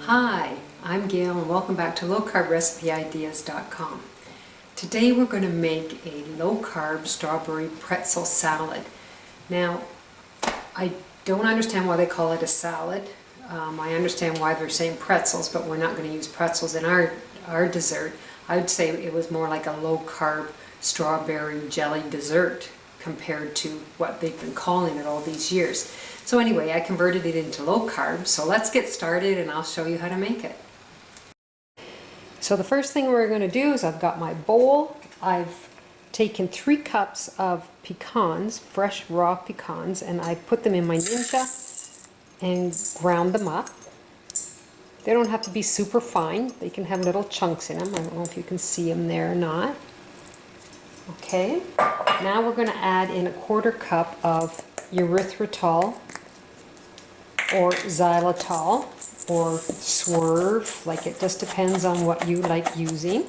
Hi, I'm Gail and welcome back to lowcarbrecipe.ideas.com. Today we're going to make a low-carb strawberry pretzel salad. Now, I don't understand why they call it a salad. I understand why they're saying pretzels, but we're not going to use pretzels in our dessert. I would say it was more like a low-carb strawberry jelly dessert compared to what they've been calling it all these years. So anyway, I converted it into low carb, so let's get started and I'll show you how to make it. So the first thing we're going to do is I've got my bowl. I've taken 3 cups of pecans, fresh raw pecans, and I put them in my Ninja and ground them up. They don't have to be super fine. They can have little chunks in them. I don't know if you can see them there or not. Okay, now we're going to add in a 1/4 cup of erythritol or xylitol or swerve, like it just depends on what you like using.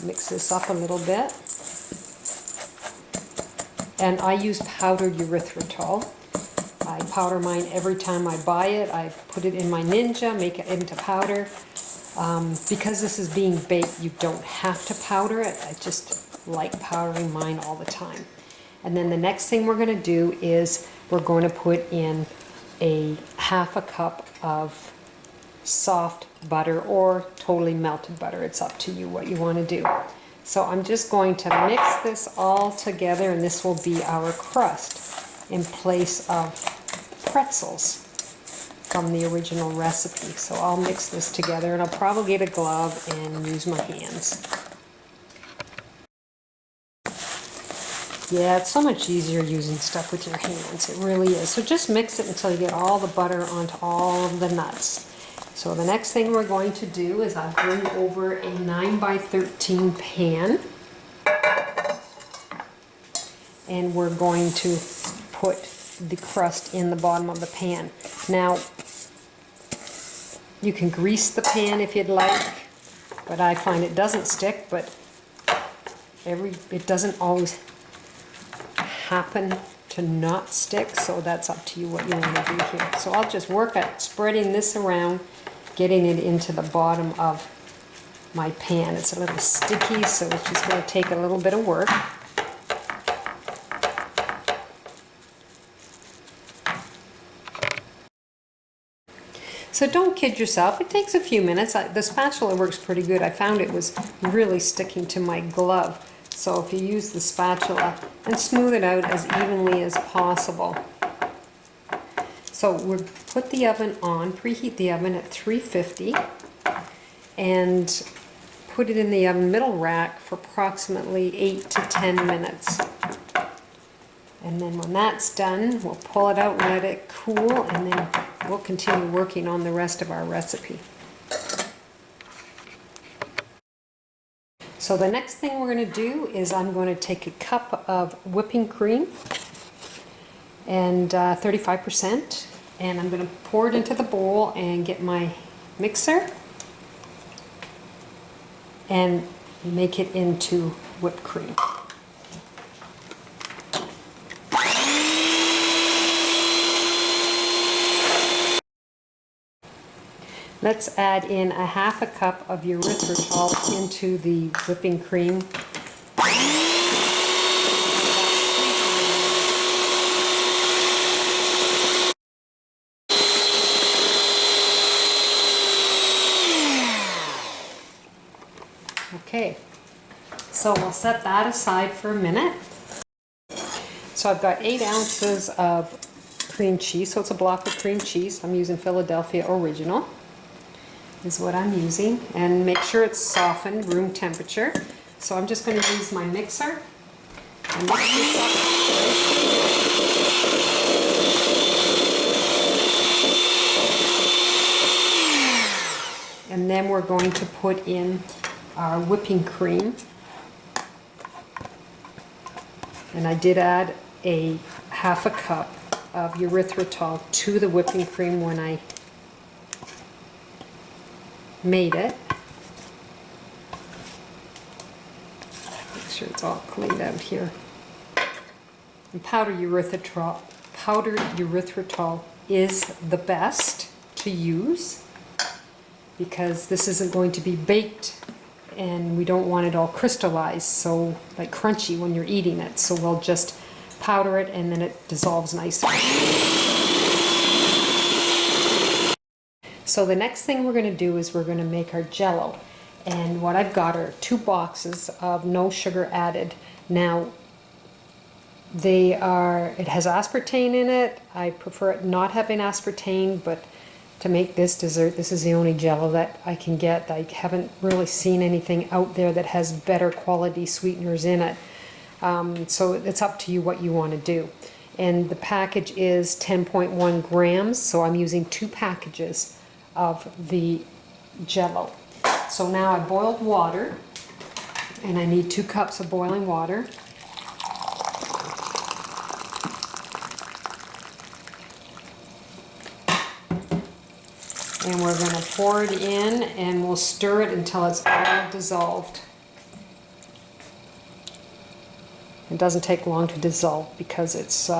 Mix this up a little bit. And I use powdered erythritol. I powder mine every time I buy it. I put it in my Ninja, make it into powder. Because this is being baked, you don't have to powder it. I just like powdering mine all the time. And then the next thing we're going to do is we're going to put in a 1/2 cup of soft butter or totally melted butter. It's up to you what you want to do. So I'm just going to mix this all together, and this will be our crust in place of pretzels from the original recipe. So I'll mix this together, and I'll probably get a glove and use my hands. Yeah, it's so much easier using stuff with your hands. It really is. So just mix it until you get all the butter onto all of the nuts. So the next thing we're going to do is I'll bring over a 9x13 pan, and we're going to put the crust in the bottom of the pan. Now, you can grease the pan if you'd like, but I find it doesn't stick, but it doesn't always happen to not stick, so that's up to you what you want to do here. So I'll just work at spreading this around, getting it into the bottom of my pan. It's a little sticky, so it's just going to take a little bit of work. So don't kid yourself, it takes a few minutes. The spatula works pretty good. I found it was really sticking to my glove. So if you use the spatula and smooth it out as evenly as possible. So we'll put the oven on, preheat the oven at 350 and put it in the oven middle rack for approximately 8 to 10 minutes. And then when that's done, we'll pull it out and let it cool, and then we'll continue working on the rest of our recipe. So the next thing we're going to do is I'm going to take a cup of whipping cream and 35%, and I'm going to pour it into the bowl and get my mixer and make it into whipped cream. Let's add in a 1/2 cup of erythritol into the whipping cream. Okay, so we'll set that aside for a minute. So I've got 8 ounces of cream cheese, so it's a block of cream cheese. I'm using Philadelphia Original is what I'm using, and make sure it's softened, room temperature. So I'm just going to use my mixer and mix this up. And then we're going to put in our whipping cream. And I did add a 1/2 cup of erythritol to the whipping cream when I made it. Make sure it's all cleaned out here. And powdered erythritol is the best. to use because this isn't going to be baked and we don't want it all crystallized, so like crunchy when you're eating it. So we'll just powder it and then it dissolves nicely. So the next thing we're going to do is we're going to make our Jello. And what I've got are 2 boxes of no sugar added. Now, it has aspartame in it. I prefer it not having aspartame, but to make this dessert, this is the only Jello that I can get. I haven't really seen anything out there that has better quality sweeteners in it. So it's up to you what you want to do. And the package is 10.1 grams, so I'm using 2 packages of the Jello. So now I boiled water, and I need 2 cups of boiling water. And we're going to pour it in and we'll stir it until it's all dissolved. It doesn't take long to dissolve because it's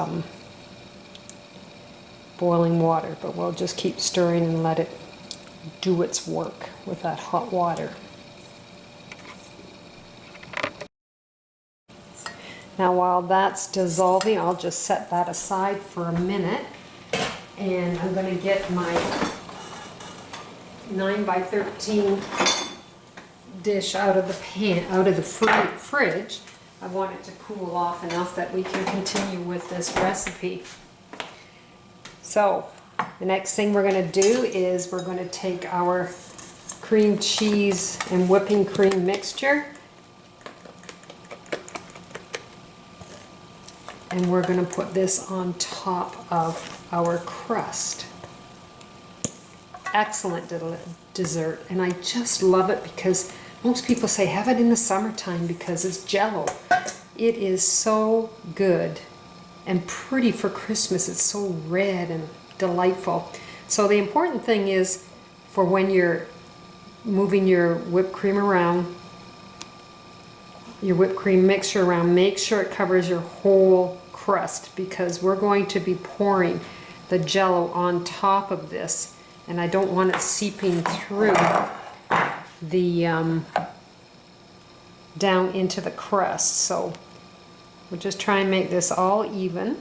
boiling water, but we'll just keep stirring and let it do its work with that hot water. Now while that's dissolving, I'll just set that aside for a minute, and I'm going to get my 9x13 dish out of the fridge. I want it to cool off enough that we can continue with this recipe. So the next thing we're going to do is we're going to take our cream cheese and whipping cream mixture, and we're going to put this on top of our crust. Excellent dessert, and I just love it because most people say have it in the summertime because it's Jello. It is so good and pretty for Christmas. It's so red and delightful. So the important thing is for when you're moving your whipped cream around, your whipped cream mixture around, make sure it covers your whole crust because we're going to be pouring the Jello on top of this, and I don't want it seeping through the down into the crust. So we'll just try and make this all even.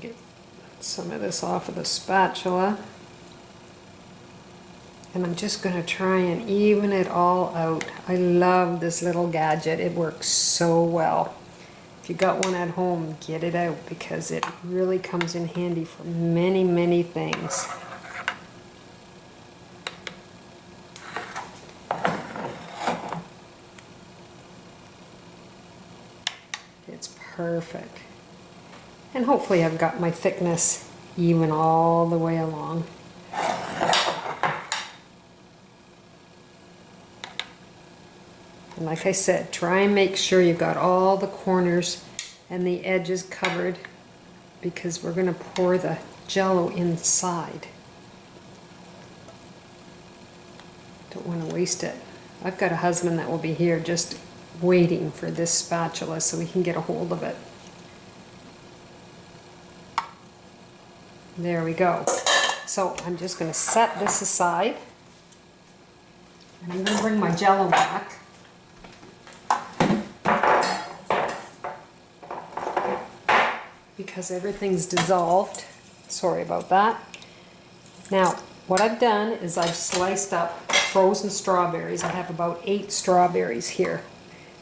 Get some of this off of the spatula. And I'm just going to try and even it all out. I love this little gadget. It works so well. If you got one at home, get it out because it really comes in handy for many, many things. It's perfect. And hopefully I've got my thickness even all the way along. And like I said, try and make sure you've got all the corners and the edges covered because we're going to pour the Jello inside. Don't want to waste it. I've got a husband that will be here just waiting for this spatula so we can get a hold of it. There we go. So I'm just going to set this aside. And I'm going to bring my Jello back. Because everything's dissolved. Sorry about that. Now, what I've done is I've sliced up frozen strawberries. I have about 8 strawberries here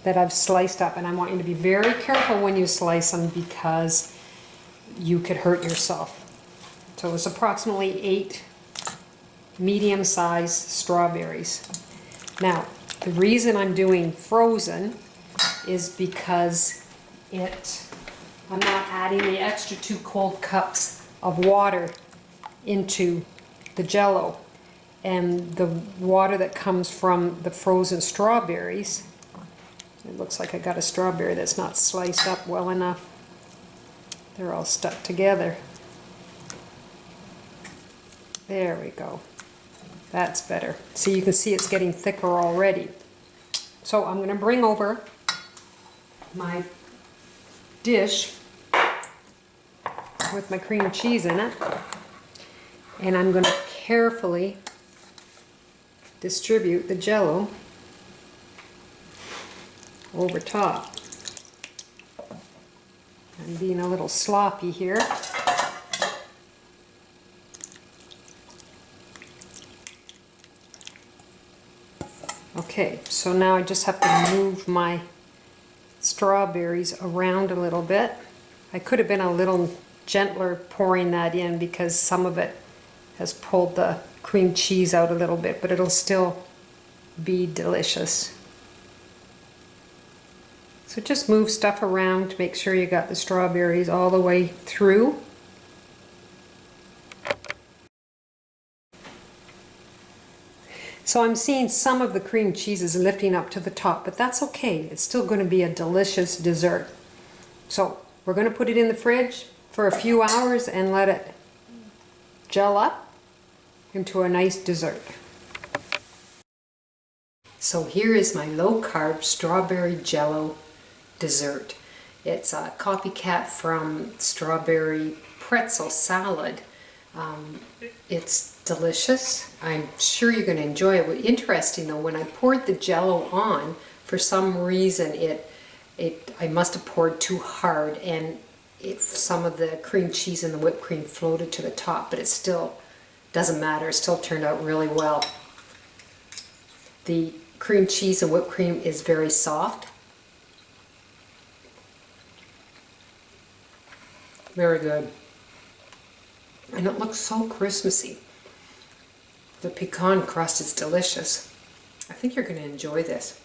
that I've sliced up, and I want you to be very careful when you slice them because you could hurt yourself. So it's approximately 8 medium-sized strawberries. Now, the reason I'm doing frozen is because I'm not adding the extra 2 cold cups of water into the Jello. And the water that comes from the frozen strawberries, it looks like I got a strawberry that's not sliced up well enough. They're all stuck together. There we go. That's better. So you can see it's getting thicker already. So I'm going to bring over my dish with my cream cheese in it, and I'm going to carefully distribute the Jello over top. I'm being a little sloppy here. Okay, so now I just have to move my strawberries around a little bit. I could have been a little gentler pouring that in because some of it has pulled the cream cheese out a little bit, but it'll still be delicious. So just move stuff around to make sure you got the strawberries all the way through. So I'm seeing some of the cream cheese is lifting up to the top, but that's okay. It's still going to be a delicious dessert. So we're going to put it in the fridge for a few hours and let it gel up into a nice dessert. So here is my low-carb strawberry Jello dessert. It's a copycat from strawberry pretzel salad. It's delicious. I'm sure you're going to enjoy it. Interesting though, when I poured the Jello on, for some reason I must have poured too hard, and some of the cream cheese and the whipped cream floated to the top, but it still doesn't matter. It still turned out really well. The cream cheese and whipped cream is very soft. Very good. And it looks so Christmassy. The pecan crust is delicious. I think you're going to enjoy this.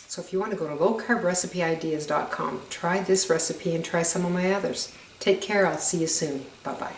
So if you want to go to lowcarbrecipe.ideas.com, try this recipe and try some of my others. Take care. I'll see you soon. Bye-bye.